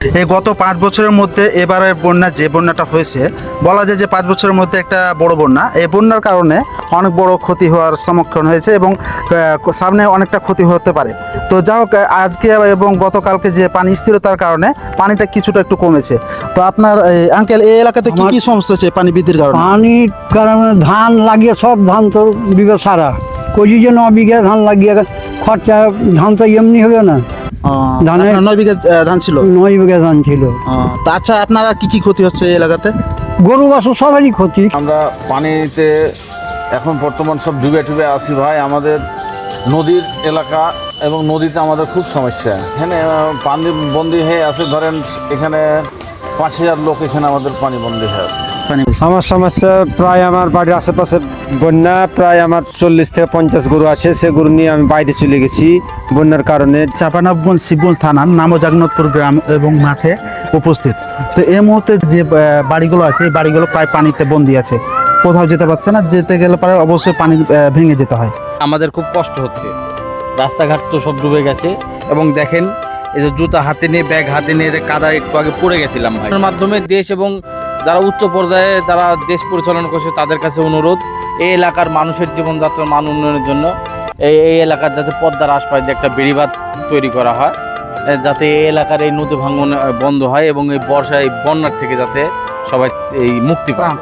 এই গত 5 বছরের মধ্যে এবারের বন্যা যে বন্যাটা হয়েছে, বলা যায় যে 5 বছরের মধ্যে একটা বড় বন্যা। এই বন্যার কারণে অনেক বড় ক্ষতি হওয়ার সম্মুখীন হয়েছে এবং সামনে অনেকটা ক্ষতি হতে পারে। তো যা হোক, আজকে এবং গতকালকে যে পানি স্থিরতার কারণে পানিটা কিছুটা একটু কমেছে। তো আপনার আঙ্কেল, এই এলাকাতে কি কি সমস্যা হচ্ছে পানি বৃদ্ধির কারণে? পানির কারণে ধান লাগিয়ে সব ধান তো বিঘা সারা কজি যে 9 বিঘা ধান লাগিয়ে খরচা, ধান তো এমনি হবে না। ধানের- আপনার 9 বিঘা ধান ছিল। 9 বিঘা ধান ছিল। তা আচ্ছা, আপনারা কি কি ক্ষতি হচ্ছে এই এলাকাতে? গরু বাছুর সবারই ক্ষতি। আমরা পানিতে এখন বর্তমান সব ডুবে টুবে আসি ভাই। আমাদের নদীর এলাকা এবং নদীতে আমাদের খুব সমস্যা। এখানে পানি বন্দি হয়ে আছে, ধরেন এখানে 5,000 লোক এখানে আমাদের পানি বন্দি হয়ে আছে। আমার সমস্যা প্রায় আমার বাড়ির আশেপাশে বন্যা, প্রায় আমার 40 থেকে 50 গরু আছে। সে গরু নিয়ে আমি বাইরে চলে গেছি বন্যার কারণে। চাঁপাইনবাবগঞ্জ শিবগঞ্জ থানার নামজাগনতপুর গ্রাম এবং মাঠে উপস্থিত। তো এই মুহূর্তে যে বাড়িগুলো আছে, এই বাড়িগুলো প্রায় পানিতে বন্দি আছে, কোথাও যেতে পারছে না। যেতে গেলে পরে অবশ্যই পানি ভেঙে যেতে হয়। আমাদের খুব কষ্ট হচ্ছে, রাস্তাঘাট তো সব ডুবে গেছে। এবং দেখেন, এই যে জুতা হাতে নিয়ে, ব্যাগ হাতে নিয়ে কাদা একটু আগে পড়ে গেছিলাম ভাই। এর মাধ্যমে দেশ এবং যারা উচ্চ পর্যায়ে যারা দেশ পরিচালনা করছে তাদের কাছে অনুরোধ, এই এলাকার মানুষের জীবনযাত্রার মান উন্নয়নের জন্য এই এলাকার যাতে পদ্মার আশপাশ দিয়ে একটা বেড়িবাঁধ তৈরি করা হয়, যাতে এই এলাকার এই নদী ভাঙন বন্ধ হয় এবং এই বর্ষায় বন্যার থেকে যাতে সবাই এই মুক্তি পায়।